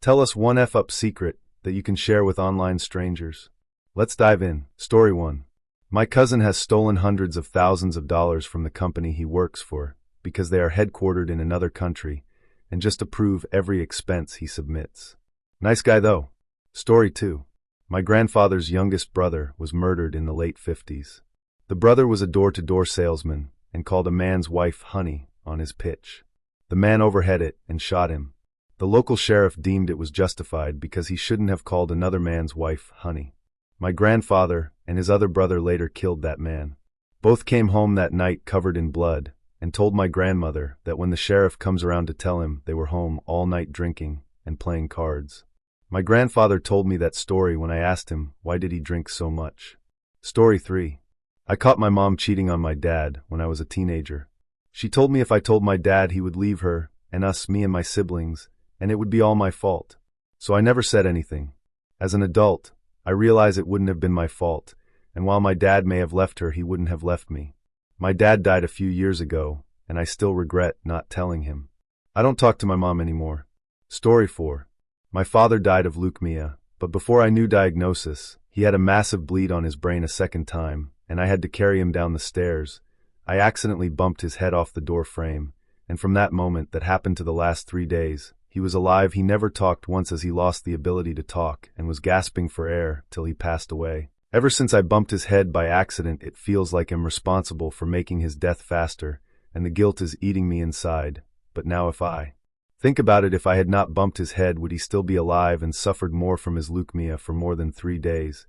Tell us one F-up secret that you can share with online strangers. Let's dive in. Story 1. My cousin has stolen hundreds of thousands of dollars from the company he works for because they are headquartered in another country and just approve every expense he submits. Nice guy though. Story 2. My grandfather's youngest brother was murdered in the late 50s. The brother was a door-to-door salesman and called a man's wife honey on his pitch. The man overheard it and shot him. The local sheriff deemed it was justified because he shouldn't have called another man's wife honey. My grandfather and his other brother later killed that man. Both came home that night covered in blood and told my grandmother that when the sheriff comes around to tell him they were home all night drinking and playing cards. My grandfather told me that story when I asked him why did he drink so much. Story 3. I caught my mom cheating on my dad when I was a teenager. She told me if I told my dad he would leave her and us, me and my siblings, and it would be all my fault. So I never said anything. As an adult, I realize it wouldn't have been my fault, and while my dad may have left her, he wouldn't have left me. My dad died a few years ago, and I still regret not telling him. I don't talk to my mom anymore. Story 4. My father died of leukemia, but before I knew diagnosis, he had a massive bleed on his brain a second time, and I had to carry him down the stairs. I accidentally bumped his head off the door frame, and from that moment that happened to the last 3 days, he was alive. He never talked once as he lost the ability to talk and was gasping for air till he passed away. Ever since I bumped his head by accident, it feels like I'm responsible for making his death faster, and the guilt is eating me inside. But now if I think about it, if I had not bumped his head, would he still be alive and suffered more from his leukemia for more than 3 days?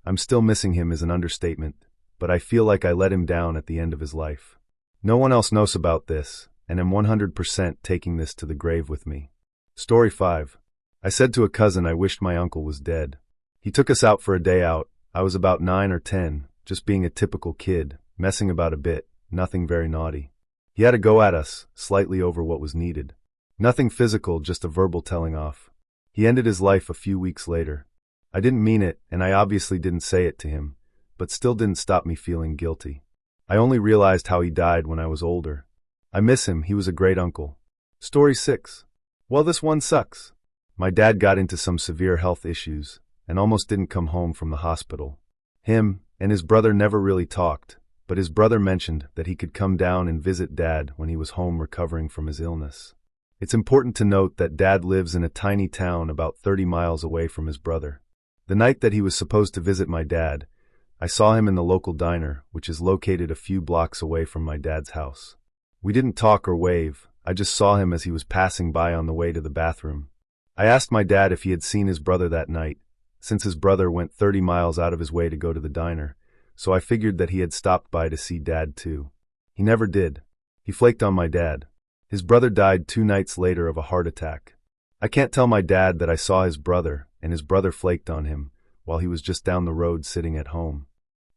I'm still missing him is an understatement, but I feel like I let him down at the end of his life. No one else knows about this, and am 100% taking this to the grave with me. Story 5. I said to a cousin I wished my uncle was dead. He took us out for a day out. I was about 9 or 10, just being a typical kid, messing about a bit, nothing very naughty. He had a go at us, slightly over what was needed. Nothing physical, just a verbal telling off. He ended his life a few weeks later. I didn't mean it, and I obviously didn't say it to him, but still didn't stop me feeling guilty. I only realized how he died when I was older. I miss him, he was a great uncle. Story 6. Well, this one sucks. My dad got into some severe health issues and almost didn't come home from the hospital. Him and his brother never really talked, but his brother mentioned that he could come down and visit Dad when he was home recovering from his illness. It's important to note that Dad lives in a tiny town about 30 miles away from his brother. The night that he was supposed to visit my dad, I saw him in the local diner, which is located a few blocks away from my dad's house. We didn't talk or wave. I just saw him as he was passing by on the way to the bathroom. I asked my dad if he had seen his brother that night, since his brother went 30 miles out of his way to go to the diner, so I figured that he had stopped by to see Dad too. He never did. He flaked on my dad. His brother died 2 nights later of a heart attack. I can't tell my dad that I saw his brother, and his brother flaked on him, while he was just down the road sitting at home.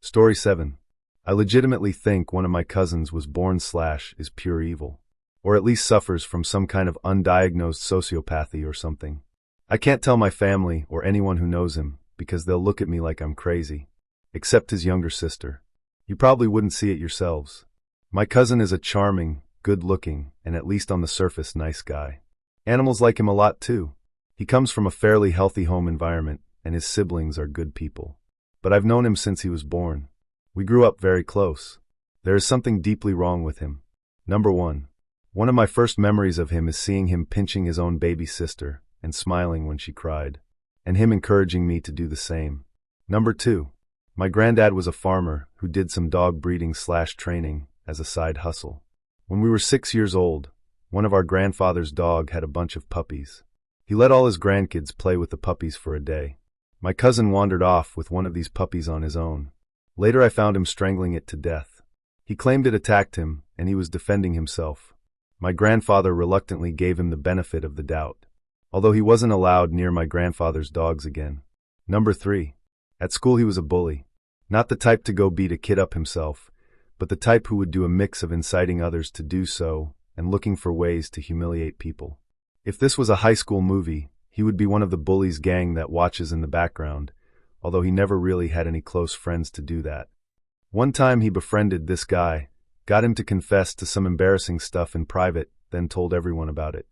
Story 7. I legitimately think one of my cousins was born/is pure evil, or at least suffers from some kind of undiagnosed sociopathy or something. I can't tell my family or anyone who knows him because they'll look at me like I'm crazy, except his younger sister. You probably wouldn't see it yourselves. My cousin is a charming, good-looking, and at least on the surface nice guy. Animals like him a lot too. He comes from a fairly healthy home environment, and his siblings are good people. But I've known him since he was born. We grew up very close. There is something deeply wrong with him. Number 1. One of my first memories of him is seeing him pinching his own baby sister and smiling when she cried, and him encouraging me to do the same. Number 2. My granddad was a farmer who did some dog breeding/training as a side hustle. When we were 6 years old, one of our grandfather's dog had a bunch of puppies. He let all his grandkids play with the puppies for a day. My cousin wandered off with one of these puppies on his own. Later I found him strangling it to death. He claimed it attacked him, and he was defending himself. My grandfather reluctantly gave him the benefit of the doubt, although he wasn't allowed near my grandfather's dogs again. Number 3. At school he was a bully. Not the type to go beat a kid up himself, but the type who would do a mix of inciting others to do so and looking for ways to humiliate people. If this was a high school movie, he would be one of the bullies' gang that watches in the background, although he never really had any close friends to do that. One time he befriended this guy, got him to confess to some embarrassing stuff in private, then told everyone about it.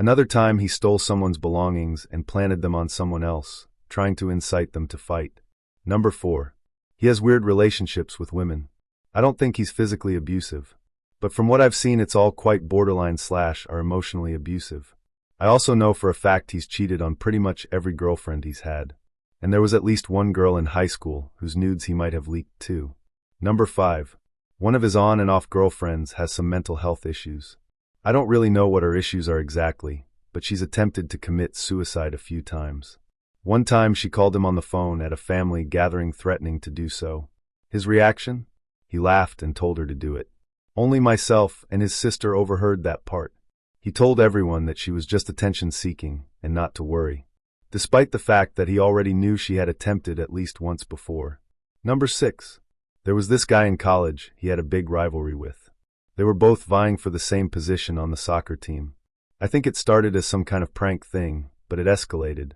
Another time he stole someone's belongings and planted them on someone else, trying to incite them to fight. Number 4. He has weird relationships with women. I don't think he's physically abusive, but from what I've seen it's all quite borderline / are emotionally abusive. I also know for a fact he's cheated on pretty much every girlfriend he's had. And there was at least one girl in high school whose nudes he might have leaked too. Number 5. One of his on and off girlfriends has some mental health issues. I don't really know what her issues are exactly, but she's attempted to commit suicide a few times. One time she called him on the phone at a family gathering threatening to do so. His reaction? He laughed and told her to do it. Only myself and his sister overheard that part. He told everyone that she was just attention-seeking and not to worry, despite the fact that he already knew she had attempted at least once before. Number 6. There was this guy in college he had a big rivalry with. They were both vying for the same position on the soccer team. I think it started as some kind of prank thing, but it escalated.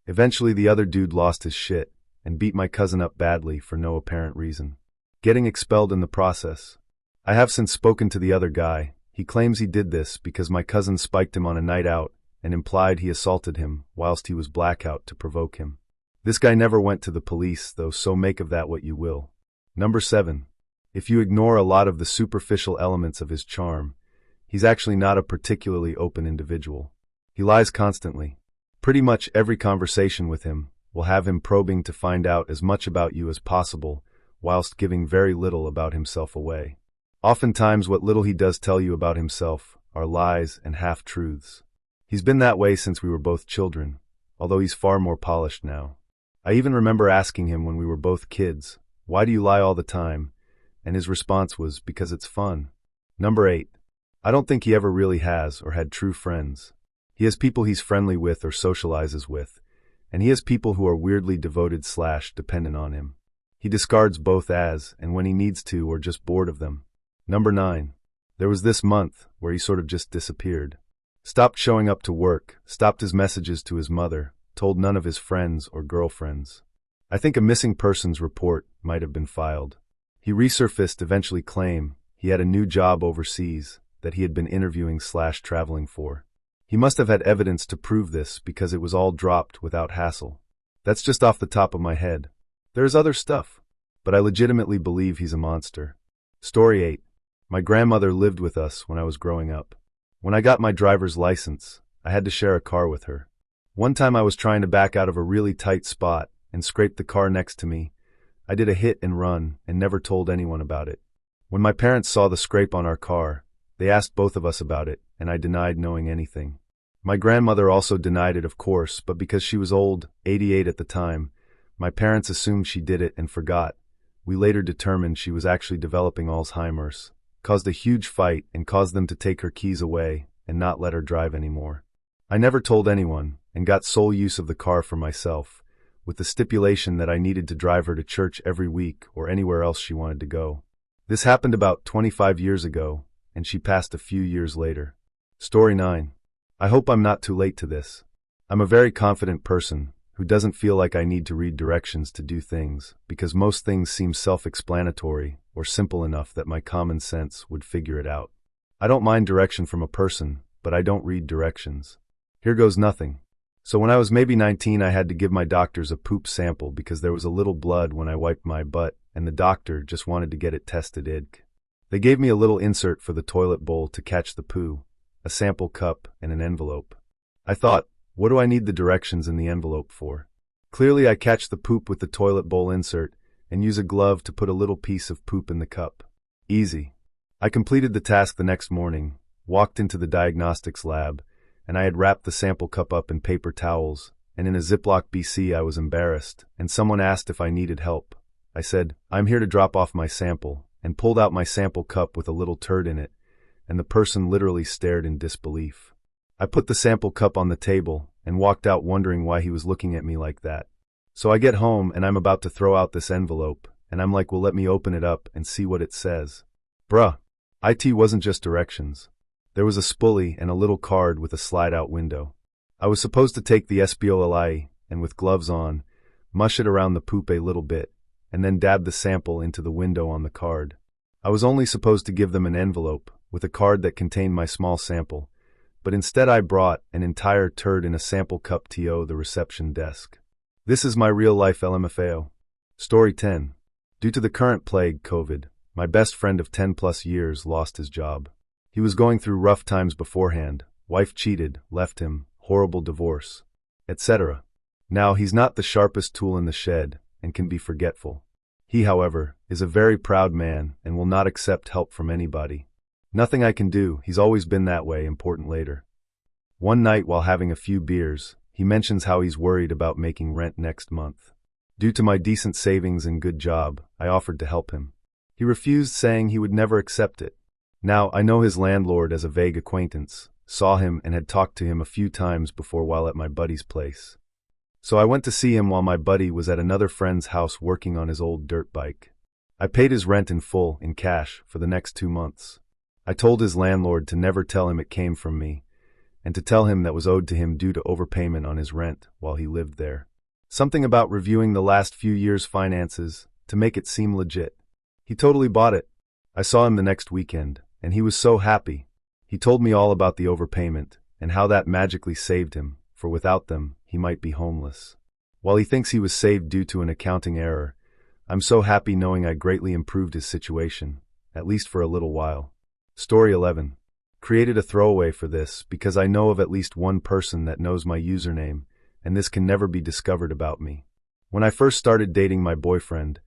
Eventually the other dude lost his shit and beat my cousin up badly for no apparent reason, getting expelled in the process. I have since spoken to the other guy. He claims he did this because my cousin spiked him on a night out and implied he assaulted him whilst he was blackout to provoke him. This guy never went to the police though, so make of that what you will. Number 7. If you ignore a lot of the superficial elements of his charm, he's actually not a particularly open individual. He lies constantly. Pretty much every conversation with him will have him probing to find out as much about you as possible whilst giving very little about himself away. Oftentimes what little he does tell you about himself are lies and half-truths. He's been that way since we were both children, although he's far more polished now. I even remember asking him when we were both kids, "Why do you lie all the time?" And his response was, "Because it's fun." Number 8. I don't think he ever really has or had true friends. He has people he's friendly with or socializes with, and he has people who are weirdly devoted / dependent on him. He discards both as and when he needs to or just bored of them. Number 9. There was this month where he sort of just disappeared. Stopped showing up to work, stopped his messages to his mother, told none of his friends or girlfriends. I think a missing persons report might have been filed. He resurfaced, eventually claim he had a new job overseas that he had been interviewing / traveling for. He must have had evidence to prove this because it was all dropped without hassle. That's just off the top of my head. There's other stuff, but I legitimately believe he's a monster. Story 8. My grandmother lived with us when I was growing up. When I got my driver's license, I had to share a car with her. One time I was trying to back out of a really tight spot and scraped the car next to me. I did a hit and run and never told anyone about it. When my parents saw the scrape on our car, they asked both of us about it, and I denied knowing anything. My grandmother also denied it, of course, but because she was old, 88 at the time, my parents assumed she did it and forgot. We later determined she was actually developing Alzheimer's, caused a huge fight and caused them to take her keys away and not let her drive anymore. I never told anyone and got sole use of the car for myself, with the stipulation that I needed to drive her to church every week or anywhere else she wanted to go. This happened about 25 years ago, and she passed a few years later. Story 9. I hope I'm not too late to this. I'm a very confident person who doesn't feel like I need to read directions to do things because most things seem self-explanatory or simple enough that my common sense would figure it out. I don't mind direction from a person, but I don't read directions. Here goes nothing. So when I was maybe 19, I had to give my doctors a poop sample because there was a little blood when I wiped my butt, and the doctor just wanted to get it tested. They gave me a little insert for the toilet bowl to catch the poo, a sample cup, and an envelope. I thought, what do I need the directions in the envelope for? Clearly I catch the poop with the toilet bowl insert and use a glove to put a little piece of poop in the cup. Easy. I completed the task the next morning, walked into the diagnostics lab, and I had wrapped the sample cup up in paper towels, and in a Ziploc BC. I was embarrassed, and someone asked if I needed help. I said, "I'm here to drop off my sample," and pulled out my sample cup with a little turd in it, and the person literally stared in disbelief. I put the sample cup on the table and walked out wondering why he was looking at me like that. So I get home and I'm about to throw out this envelope, and I'm like, well, let me open it up and see what it says. Bruh, IT wasn't just directions. There was a spoolie and a little card with a slide-out window. I was supposed to take the spoolie and, with gloves on, mush it around the poop a little bit, and then dab the sample into the window on the card. I was only supposed to give them an envelope with a card that contained my small sample, but instead I brought an entire turd in a sample cup to the reception desk. This is my real-life LMFAO. Story 10. Due to the current plague, COVID, my best friend of 10+ years lost his job. He was going through rough times beforehand. Wife cheated, left him, horrible divorce, etc. Now he's not the sharpest tool in the shed and can be forgetful. He, however, is a very proud man and will not accept help from anybody. Nothing I can do, he's always been that way, important later. One night while having a few beers, he mentions how he's worried about making rent next month. Due to my decent savings and good job, I offered to help him. He refused, saying he would never accept it. Now, I know his landlord as a vague acquaintance, saw him and had talked to him a few times before while at my buddy's place. So I went to see him while my buddy was at another friend's house working on his old dirt bike. I paid his rent in full, in cash, for the next 2 months. I told his landlord to never tell him it came from me, and to tell him that was owed to him due to overpayment on his rent while he lived there. Something about reviewing the last few years' finances to make it seem legit. He totally bought it. I saw him the next weekend, and he was so happy. He told me all about the overpayment, and how that magically saved him, for without them, he might be homeless. While he thinks he was saved due to an accounting error, I'm so happy knowing I greatly improved his situation, at least for a little while. Story 11. Created a throwaway for this because I know of at least one person that knows my username, and this can never be discovered about me. When I first started dating my boyfriend,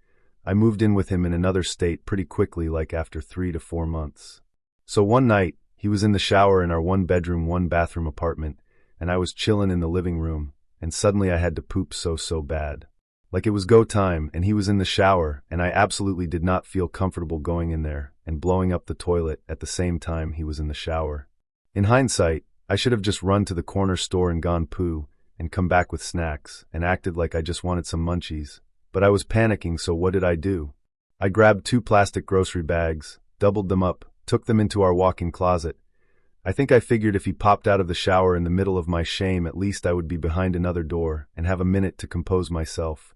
I moved in with him in another state pretty quickly, like after 3 to 4 months. So one night, he was in the shower in our 1-bedroom, 1-bathroom apartment, and I was chillin' in the living room, and suddenly I had to poop so bad. Like it was go time, and he was in the shower, and I absolutely did not feel comfortable going in there and blowing up the toilet at the same time he was in the shower. In hindsight, I should have just run to the corner store and gone poo, and come back with snacks, and acted like I just wanted some munchies. But I was panicking, so what did I do? I grabbed 2 plastic grocery bags, doubled them up, took them into our walk-in closet. I think I figured if he popped out of the shower in the middle of my shame, at least I would be behind another door and have a minute to compose myself.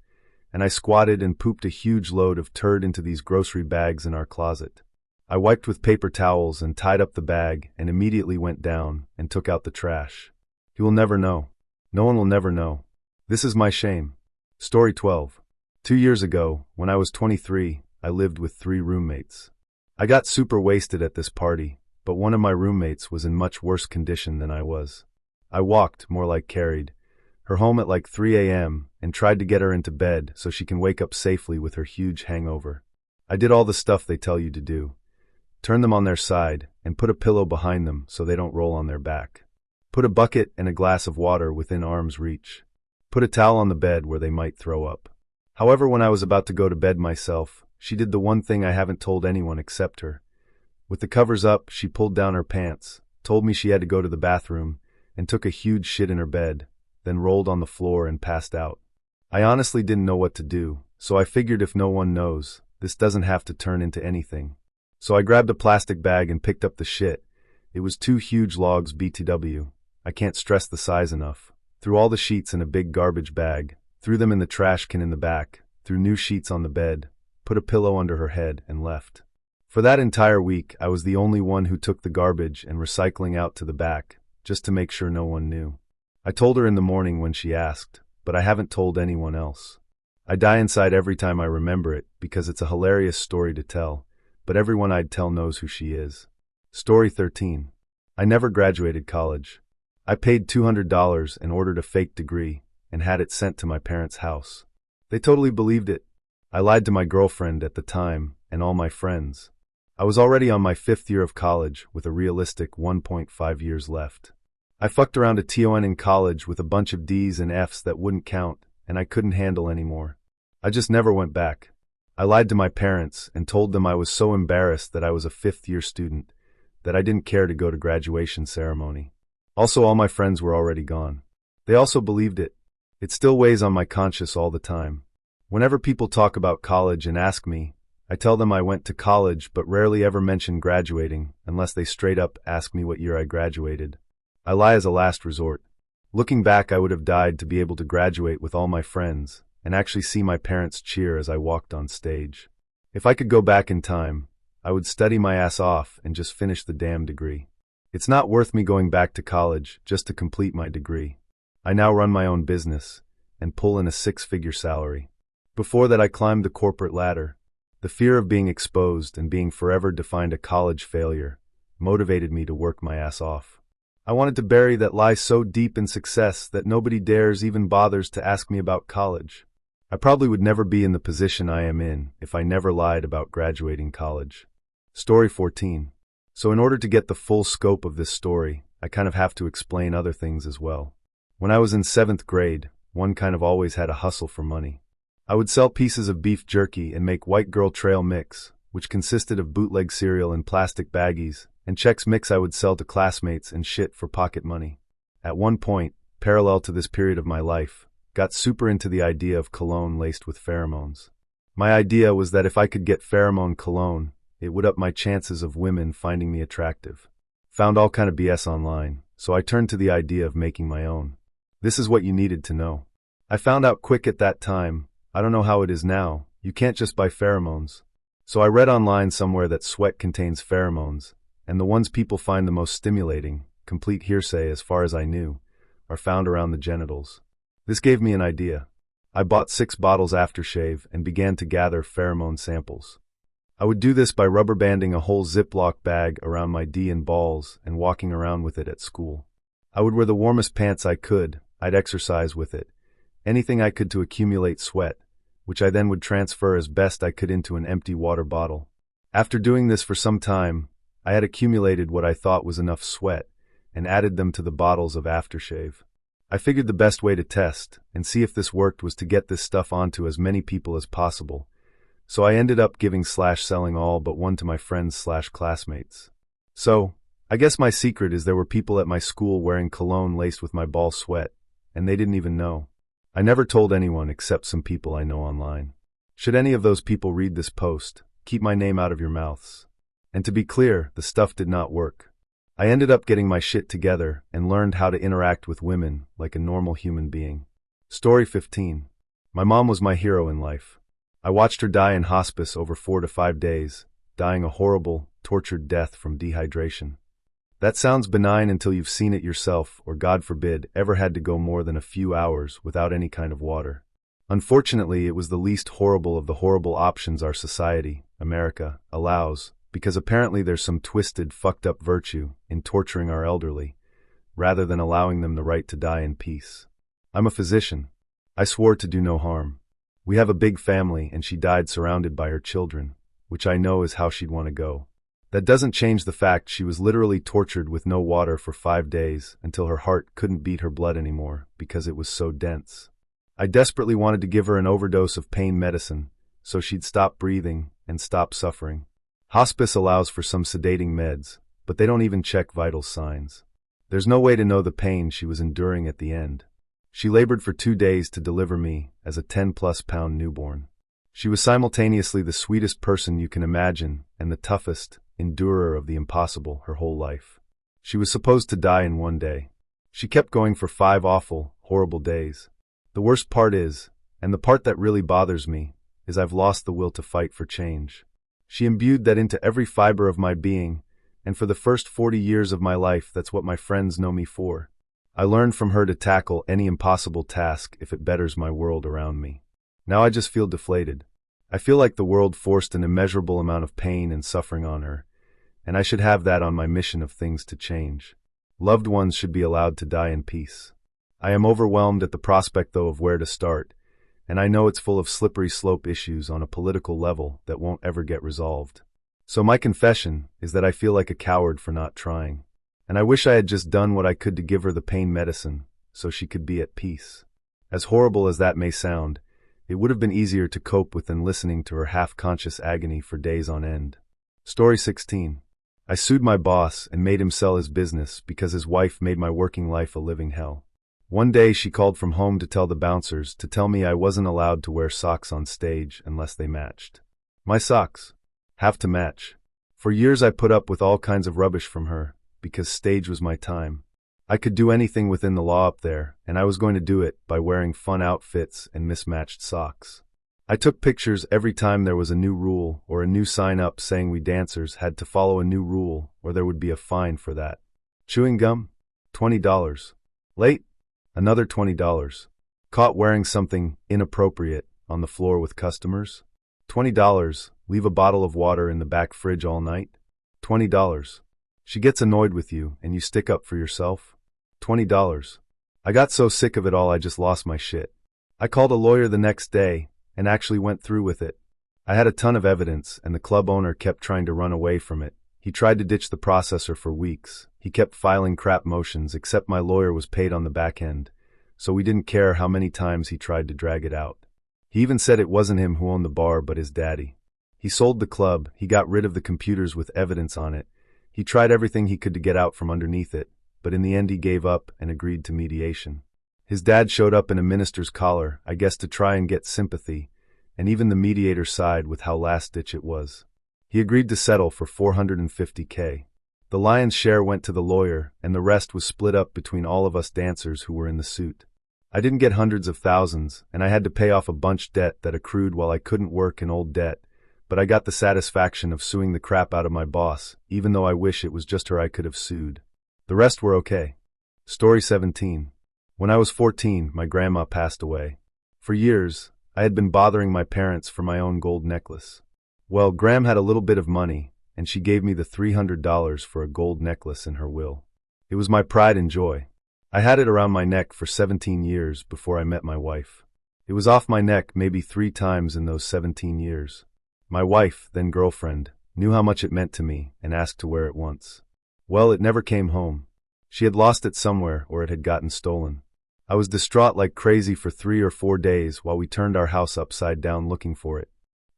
And I squatted and pooped a huge load of turd into these grocery bags in our closet. I wiped with paper towels and tied up the bag and immediately went down and took out the trash. He will never know. No one will never know. This is my shame. Story 12. 2 years ago, when I was 23, I lived with 3 roommates. I got super wasted at this party, but one of my roommates was in much worse condition than I was. I walked, more like carried, her home at like 3 a.m. and tried to get her into bed so she can wake up safely with her huge hangover. I did all the stuff they tell you to do. Turn them on their side and put a pillow behind them so they don't roll on their back. Put a bucket and a glass of water within arm's reach. Put a towel on the bed where they might throw up. However, when I was about to go to bed myself, she did the one thing I haven't told anyone except her. With the covers up, she pulled down her pants, told me she had to go to the bathroom, and took a huge shit in her bed, then rolled on the floor and passed out. I honestly didn't know what to do, so I figured if no one knows, this doesn't have to turn into anything. So I grabbed a plastic bag and picked up the shit. It was 2 huge logs BTW. I can't stress the size enough. Threw all the sheets in a big garbage bag, threw them in the trash can in the back, threw new sheets on the bed, put a pillow under her head, and left. For that entire week, I was the only one who took the garbage and recycling out to the back, just to make sure no one knew. I told her in the morning when she asked, but I haven't told anyone else. I die inside every time I remember it because it's a hilarious story to tell, but everyone I'd tell knows who she is. Story 13. I never graduated college. I paid $200 and ordered a fake degree and had it sent to my parents' house. They totally believed it. I lied to my girlfriend at the time and all my friends. I was already on my 5th year of college with a realistic 1.5 years left. I fucked around a TON in college with a bunch of D's and F's that wouldn't count, and I couldn't handle anymore. I just never went back. I lied to my parents and told them I was so embarrassed that I was a 5th-year student that I didn't care to go to graduation ceremony. Also, all my friends were already gone. They also believed it. It still weighs on my conscience all the time. Whenever people talk about college and ask me, I tell them I went to college but rarely ever mention graduating unless they straight up ask me what year I graduated. I lie as a last resort. Looking back, I would have died to be able to graduate with all my friends and actually see my parents cheer as I walked on stage. If I could go back in time, I would study my ass off and just finish the damn degree. It's not worth me going back to college just to complete my degree. I now run my own business and pull in a six-figure salary. Before that, I climbed the corporate ladder. The fear of being exposed and being forever defined a college failure motivated me to work my ass off. I wanted to bury that lie so deep in success that nobody dares even bothers to ask me about college. I probably would never be in the position I am in if I never lied about graduating college. Story 14. So in order to get the full scope of this story, I kind of have to explain other things as well. When I was in 7th grade, one kind of always had a hustle for money. I would sell pieces of beef jerky and make white girl trail mix, which consisted of bootleg cereal in plastic baggies, and Chex Mix I would sell to classmates and shit for pocket money. At one point, parallel to this period of my life, got super into the idea of cologne laced with pheromones. My idea was that if I could get pheromone cologne, it would up my chances of women finding me attractive. Found all kind of BS online, so I turned to the idea of making my own. This is what you needed to know. I found out quick at that time, I don't know how it is now, you can't just buy pheromones. So I read online somewhere that sweat contains pheromones, and the ones people find the most stimulating, complete hearsay as far as I knew, are found around the genitals. This gave me an idea. I bought 6 bottles aftershave and began to gather pheromone samples. I would do this by rubber banding a whole Ziploc bag around my D and balls and walking around with it at school. I would wear the warmest pants I could, I'd exercise with it, anything I could to accumulate sweat, which I then would transfer as best I could into an empty water bottle. After doing this for some time, I had accumulated what I thought was enough sweat and added them to the bottles of aftershave. I figured the best way to test and see if this worked was to get this stuff onto as many people as possible, so I ended up giving/selling all but one to my friends/classmates. So, I guess my secret is there were people at my school wearing cologne laced with my ball sweat, and they didn't even know. I never told anyone except some people I know online. Should any of those people read this post, keep my name out of your mouths. And to be clear, the stuff did not work. I ended up getting my shit together and learned how to interact with women like a normal human being. Story 15. My mom was my hero in life. I watched her die in hospice over 4 to 5 days, dying a horrible, tortured death from dehydration. That sounds benign until you've seen it yourself or, God forbid, ever had to go more than a few hours without any kind of water. Unfortunately, it was the least horrible of the horrible options our society, America, allows, because apparently there's some twisted, fucked up virtue in torturing our elderly, rather than allowing them the right to die in peace. I'm a physician. I swore to do no harm. We have a big family and she died surrounded by her children, which I know is how she'd want to go. That doesn't change the fact she was literally tortured with no water for 5 days until her heart couldn't beat her blood anymore because it was so dense. I desperately wanted to give her an overdose of pain medicine so she'd stop breathing and stop suffering. Hospice allows for some sedating meds, but they don't even check vital signs. There's no way to know the pain she was enduring at the end. She labored for 2 days to deliver me as a 10-plus pound newborn. She was simultaneously the sweetest person you can imagine and the toughest endurer of the impossible her whole life. She was supposed to die in 1 day. She kept going for 5 awful, horrible days. The worst part is, and the part that really bothers me, is I've lost the will to fight for change. She imbued that into every fiber of my being, and for the first 40 years of my life that's what my friends know me for. I learned from her to tackle any impossible task if it betters my world around me. Now I just feel deflated. I feel like the world forced an immeasurable amount of pain and suffering on her, and I should have that on my mission of things to change. Loved ones should be allowed to die in peace. I am overwhelmed at the prospect, though, of where to start, and I know it's full of slippery slope issues on a political level that won't ever get resolved. So my confession is that I feel like a coward for not trying, and I wish I had just done what I could to give her the pain medicine so she could be at peace. As horrible as that may sound, it would have been easier to cope with than listening to her half-conscious agony for days on end. Story 16. I sued my boss and made him sell his business because his wife made my working life a living hell. One day she called from home to tell the bouncers to tell me I wasn't allowed to wear socks on stage unless they matched. My socks have to match. For years I put up with all kinds of rubbish from her because stage was my time. I could do anything within the law up there, and I was going to do it by wearing fun outfits and mismatched socks. I took pictures every time there was a new rule or a new sign up saying we dancers had to follow a new rule or there would be a fine for that. Chewing gum? $20. Late? Another $20. Caught wearing something inappropriate on the floor with customers? $20. Leave a bottle of water in the back fridge all night? $20. She gets annoyed with you and you stick up for yourself? $20. I got so sick of it all I just lost my shit. I called a lawyer the next day and actually went through with it. I had a ton of evidence and the club owner kept trying to run away from it. He tried to ditch the processor for weeks. He kept filing crap motions except my lawyer was paid on the back end, so we didn't care how many times he tried to drag it out. He even said it wasn't him who owned the bar but his daddy. He sold the club, he got rid of the computers with evidence on it. He tried everything he could to get out from underneath it, but in the end he gave up and agreed to mediation. His dad showed up in a minister's collar, I guess to try and get sympathy, and even the mediator sighed with how last-ditch it was. He agreed to settle for $450K. The lion's share went to the lawyer, and the rest was split up between all of us dancers who were in the suit. I didn't get hundreds of thousands, and I had to pay off a bunch debt that accrued while I couldn't work in old debt, but I got the satisfaction of suing the crap out of my boss, even though I wish it was just her I could have sued. The rest were okay. Story 17. When I was 14, my grandma passed away. For years, I had been bothering my parents for my own gold necklace. Well, Gram had a little bit of money, and she gave me the $300 for a gold necklace in her will. It was my pride and joy. I had it around my neck for 17 years before I met my wife. It was off my neck maybe 3 times in those 17 years. My wife, then girlfriend, knew how much it meant to me and asked to wear it once. Well, it never came home. She had lost it somewhere or it had gotten stolen. I was distraught like crazy for 3 or 4 days while we turned our house upside down looking for it.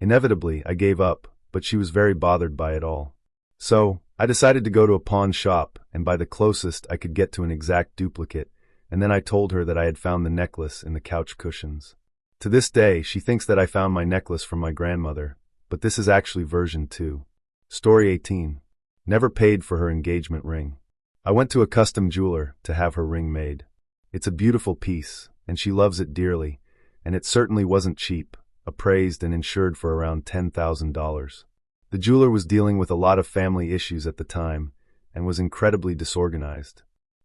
Inevitably, I gave up, but she was very bothered by it all. So, I decided to go to a pawn shop and buy the closest I could get to an exact duplicate, and then I told her that I had found the necklace in the couch cushions. To this day, she thinks that I found my necklace from my grandmother, but this is actually version 2. Story 18. Never paid for her engagement ring. I went to a custom jeweler to have her ring made. It's a beautiful piece, and she loves it dearly, and it certainly wasn't cheap, appraised and insured for around $10,000. The jeweler was dealing with a lot of family issues at the time, and was incredibly disorganized.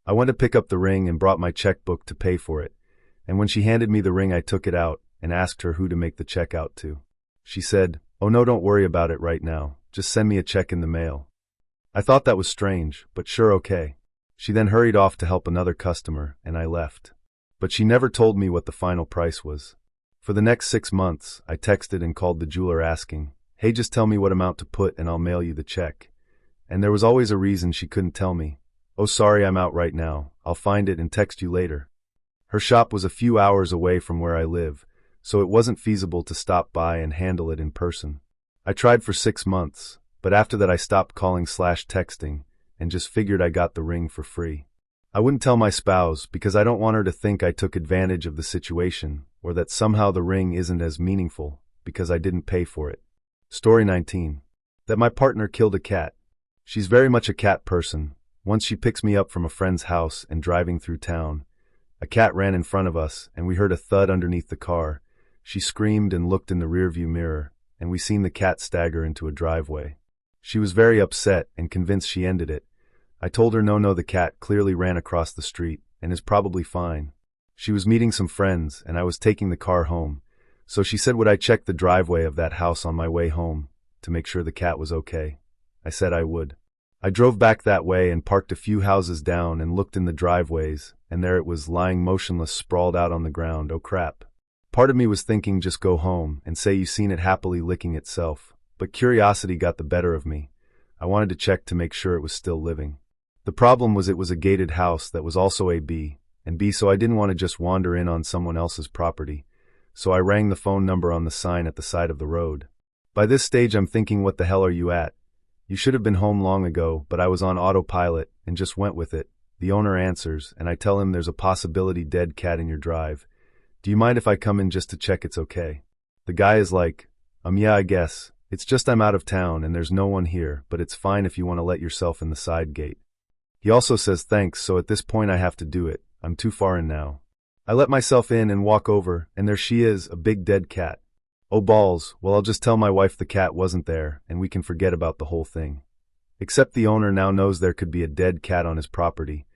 I went to pick up the ring and brought my checkbook to pay for it, and when she handed me the ring I took it out and asked her who to make the check out to. She said, "Oh no, don't worry about it right now, just send me a check in the mail." I thought that was strange, but sure okay. She then hurried off to help another customer, and I left. But she never told me what the final price was. For the next 6 months, I texted and called the jeweler asking, "Hey, just tell me what amount to put and I'll mail you the check." And there was always a reason she couldn't tell me. "Oh, sorry, I'm out right now. I'll find it and text you later." Her shop was a few hours away from where I live, so it wasn't feasible to stop by and handle it in person. I tried for 6 months, but after that I stopped calling/texting and just figured I got the ring for free. I wouldn't tell my spouse because I don't want her to think I took advantage of the situation or that somehow the ring isn't as meaningful because I didn't pay for it. Story 19. That my partner killed a cat. She's very much a cat person. Once she picks me up from a friend's house and driving through town. A cat ran in front of us and we heard a thud underneath the car. She screamed and looked in the rearview mirror, and we seen the cat stagger into a driveway. She was very upset and convinced she ended it. I told her no, the cat clearly ran across the street and is probably fine. She was meeting some friends and I was taking the car home, so she said would I check the driveway of that house on my way home to make sure the cat was okay. I said I would. I drove back that way and parked a few houses down and looked in the driveways, and there it was lying motionless, sprawled out on the ground. Oh crap. Part of me was thinking just go home and say you seen it happily licking itself, but curiosity got the better of me. I wanted to check to make sure it was still living. The problem was it was a gated house that was also A, B, and B, so I didn't want to just wander in on someone else's property. So I rang the phone number on the sign at the side of the road. By this stage I'm thinking, what the hell are you at? You should have been home long ago, but I was on autopilot and just went with it. The owner answers, and I tell him there's a possibility dead cat in your drive. Do you mind if I come in just to check it's okay? The guy is like, yeah, I guess. It's just I'm out of town and there's no one here, but it's fine if you want to let yourself in the side gate. He also says thanks, so at this point I have to do it. I'm too far in now. I let myself in and walk over, and there she is, a big dead cat. Oh balls, well I'll just tell my wife the cat wasn't there, and we can forget about the whole thing. Except the owner now knows there could be a dead cat on his property,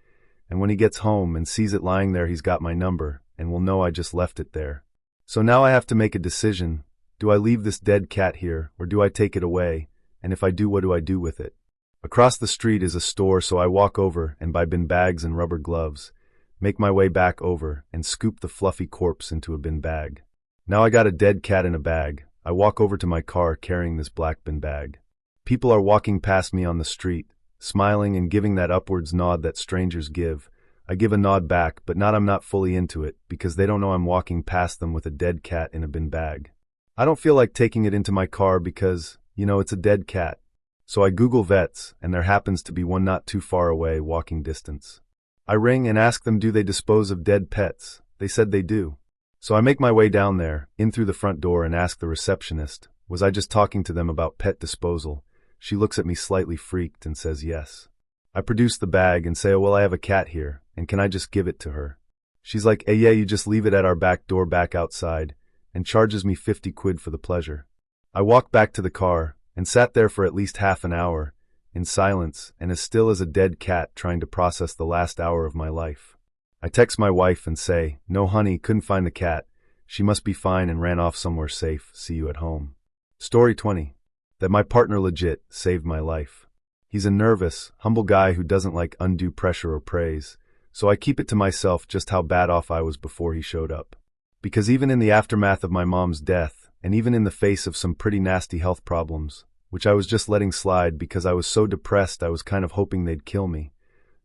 and when he gets home and sees it lying there, he's got my number and will know I just left it there. So now I have to make a decision. Do I leave this dead cat here, or do I take it away? And if I do, what do I do with it? Across the street is a store, so I walk over and buy bin bags and rubber gloves, make my way back over and scoop the fluffy corpse into a bin bag. Now I got a dead cat in a bag. I walk over to my car carrying this black bin bag. People are walking past me on the street, smiling and giving that upwards nod that strangers give. I give a nod back, but I'm not fully into it, because they don't know I'm walking past them with a dead cat in a bin bag. I don't feel like taking it into my car because, it's a dead cat. So I Google vets, and there happens to be one not too far away, walking distance. I ring and ask them, do they dispose of dead pets? They said they do. So I make my way down there, in through the front door, and ask the receptionist, was I just talking to them about pet disposal? She looks at me slightly freaked and says yes. I produce the bag and say, oh well, I have a cat here, and can I just give it to her? She's like, yeah, you just leave it at our back door back outside, and charges me 50 quid for the pleasure. I walk back to the car, and sat there for at least half an hour, in silence and as still as a dead cat, trying to process the last hour of my life. I text my wife and say, no honey, couldn't find the cat. She must be fine and ran off somewhere safe. See you at home. Story 20. That my partner legit saved my life. He's a nervous, humble guy who doesn't like undue pressure or praise, so I keep it to myself just how bad off I was before he showed up. Because even in the aftermath of my mom's death, and even in the face of some pretty nasty health problems, which I was just letting slide because I was so depressed I was kind of hoping they'd kill me,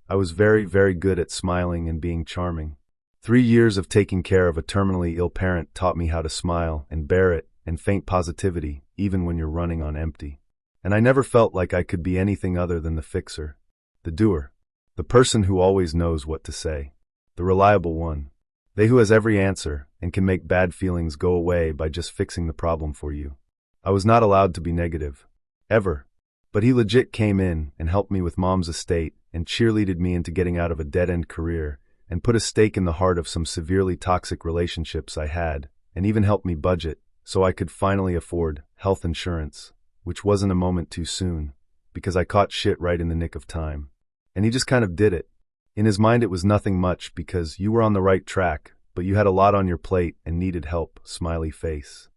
I was very, very good at smiling and being charming. 3 years of taking care of a terminally ill parent taught me how to smile and bear it and feign positivity, even when you're running on empty. And I never felt like I could be anything other than the fixer, the doer, the person who always knows what to say, the reliable one, they who has every answer and can make bad feelings go away by just fixing the problem for you. I was not allowed to be negative, ever, but he legit came in and helped me with mom's estate and cheerleaded me into getting out of a dead-end career and put a stake in the heart of some severely toxic relationships I had, and even helped me budget so I could finally afford health insurance, which wasn't a moment too soon, because I caught shit right in the nick of time. And he just kind of did it. In his mind it was nothing much because you were on the right track, but you had a lot on your plate and needed help, smiley face.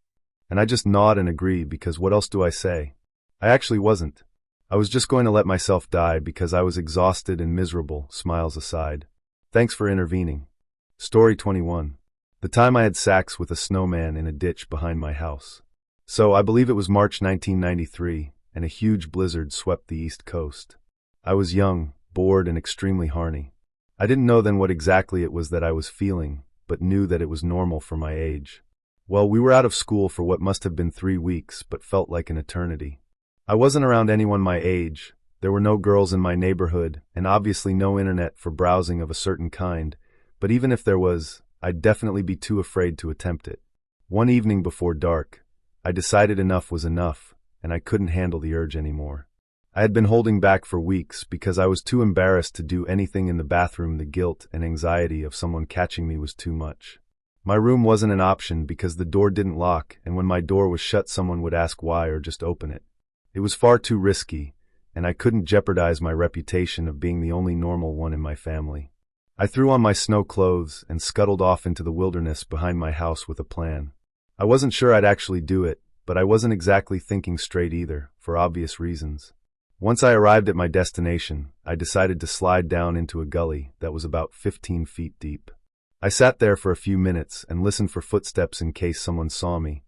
And I just nod and agree because what else do I say? I actually wasn't. I was just going to let myself die because I was exhausted and miserable, smiles aside. Thanks for intervening. Story 21. The time I had sex with a snowman in a ditch behind my house. So I believe it was March 1993, and a huge blizzard swept the East Coast. I was young, bored, and extremely horny. I didn't know then what exactly it was that I was feeling, but knew that it was normal for my age. Well, we were out of school for what must have been 3 weeks, but felt like an eternity. I wasn't around anyone my age. There were no girls in my neighborhood, and obviously no internet for browsing of a certain kind, but even if there was, I'd definitely be too afraid to attempt it. One evening before dark, I decided enough was enough, and I couldn't handle the urge anymore. I had been holding back for weeks because I was too embarrassed to do anything in the bathroom. The guilt and anxiety of someone catching me was too much. My room wasn't an option because the door didn't lock, and when my door was shut someone would ask why or just open it. It was far too risky, and I couldn't jeopardize my reputation of being the only normal one in my family. I threw on my snow clothes and scuttled off into the wilderness behind my house with a plan. I wasn't sure I'd actually do it, but I wasn't exactly thinking straight either, for obvious reasons. Once I arrived at my destination, I decided to slide down into a gully that was about 15 feet deep. I sat there for a few minutes and listened for footsteps in case someone saw me,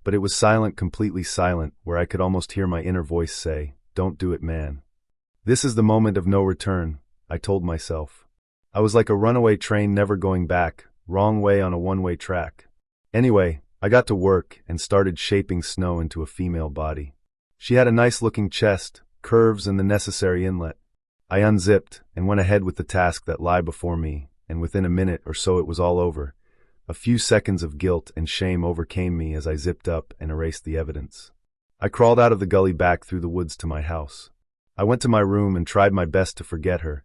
but it was silent, completely silent, where I could almost hear my inner voice say, "Don't do it, man. This is the moment of no return," I told myself. I was like a runaway train never going back, wrong way on a one-way track. Anyway, I got to work and started shaping snow into a female body. She had a nice-looking chest, curves, and the necessary inlet. I unzipped and went ahead with the task that lay before me, and within a minute or so it was all over. A few seconds of guilt and shame overcame me as I zipped up and erased the evidence. I crawled out of the gully back through the woods to my house. I went to my room and tried my best to forget her,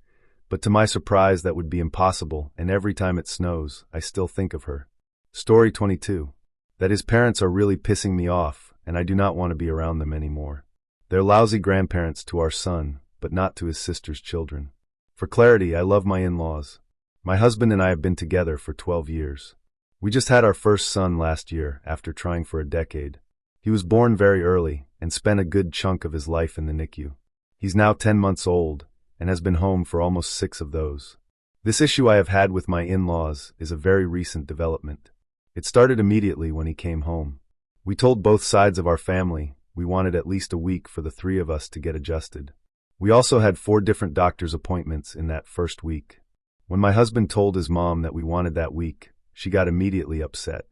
but to my surprise that would be impossible, and every time it snows, I still think of her. Story 22. That his parents are really pissing me off, and I do not want to be around them anymore. They're lousy grandparents to our son, but not to his sister's children. For clarity, I love my in-laws. My husband and I have been together for 12 years. We just had our first son last year after trying for a decade. He was born very early and spent a good chunk of his life in the NICU. He's now 10 months old and has been home for almost 6 of those. This issue I have had with my in-laws is a very recent development. It started immediately when he came home. We told both sides of our family we wanted at least a week for the 3 of us to get adjusted. We also had 4 different doctor's appointments in that first week. When my husband told his mom that we wanted that week, she got immediately upset.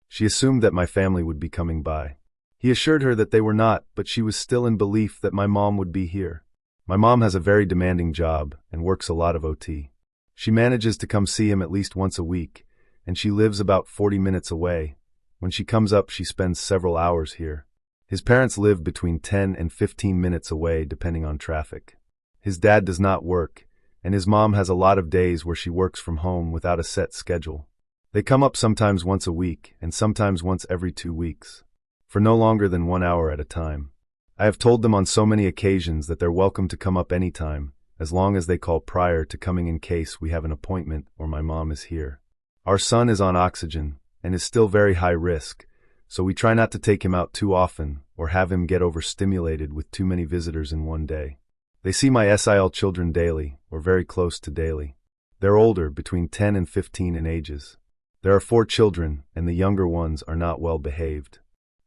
She assumed that my family would be coming by. He assured her that they were not, but she was still in belief that my mom would be here. My mom has a very demanding job and works a lot of OT. She manages to come see him at least once a week, and she lives about 40 minutes away. When she comes up, she spends several hours here. His parents live between 10 and 15 minutes away depending on traffic. His dad does not work, and his mom has a lot of days where she works from home without a set schedule. They come up sometimes once a week and sometimes once every 2 weeks, for no longer than 1 hour at a time. I have told them on so many occasions that they're welcome to come up anytime, as long as they call prior to coming in case we have an appointment or my mom is here. Our son is on oxygen and is still very high risk, so we try not to take him out too often or have him get overstimulated with too many visitors in one day. They see my SIL children daily, or very close to daily. They're older, between 10 and 15 in ages. There are 4 children, and the younger ones are not well behaved.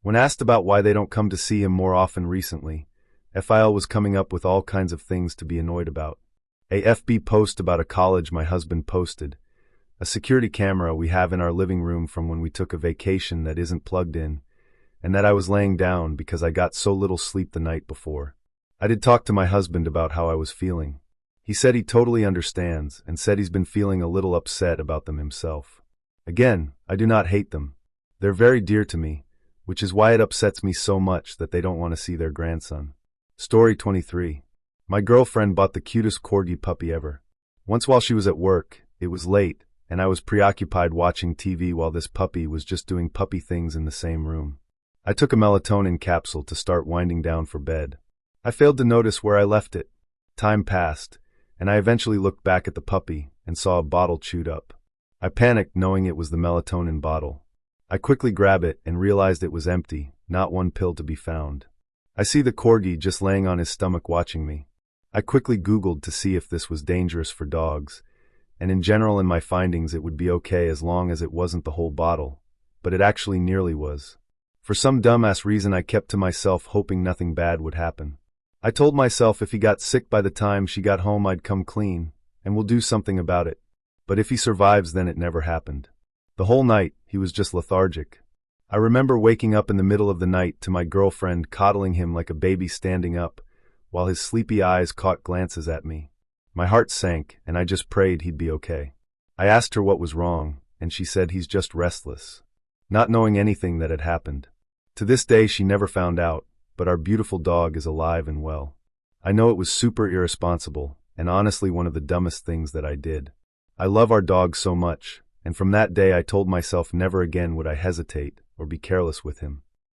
When asked about why they don't come to see him more often recently, FIL was coming up with all kinds of things to be annoyed about. A FB post about a college my husband posted, a security camera we have in our living room from when we took a vacation that isn't plugged in, and that I was laying down because I got so little sleep the night before. I did talk to my husband about how I was feeling. He said he totally understands and said he's been feeling a little upset about them himself. Again, I do not hate them. They're very dear to me, which is why it upsets me so much that they don't want to see their grandson. Story 23. My girlfriend bought the cutest corgi puppy ever. Once while she was at work, it was late, and I was preoccupied watching TV while this puppy was just doing puppy things in the same room. I took a melatonin capsule to start winding down for bed. I failed to notice where I left it. Time passed, and I eventually looked back at the puppy and saw a bottle chewed up. I panicked knowing it was the melatonin bottle. I quickly grabbed it and realized it was empty, not one pill to be found. I see the corgi just laying on his stomach watching me. I quickly Googled to see if this was dangerous for dogs, and in general in my findings it would be okay as long as it wasn't the whole bottle, but it actually nearly was. For some dumbass reason I kept to myself hoping nothing bad would happen. I told myself if he got sick by the time she got home I'd come clean, and we'll do something about it. But if he survives then it never happened. The whole night he was just lethargic. I remember waking up in the middle of the night to my girlfriend coddling him like a baby standing up, while his sleepy eyes caught glances at me. My heart sank, and I just prayed he'd be okay. I asked her what was wrong, and she said he's just restless, not knowing anything that had happened. To this day she never found out, but our beautiful dog is alive and well. I know it was super irresponsible, and honestly one of the dumbest things that I did. I love our dog so much, and from that day I told myself never again would I hesitate or be careless with him.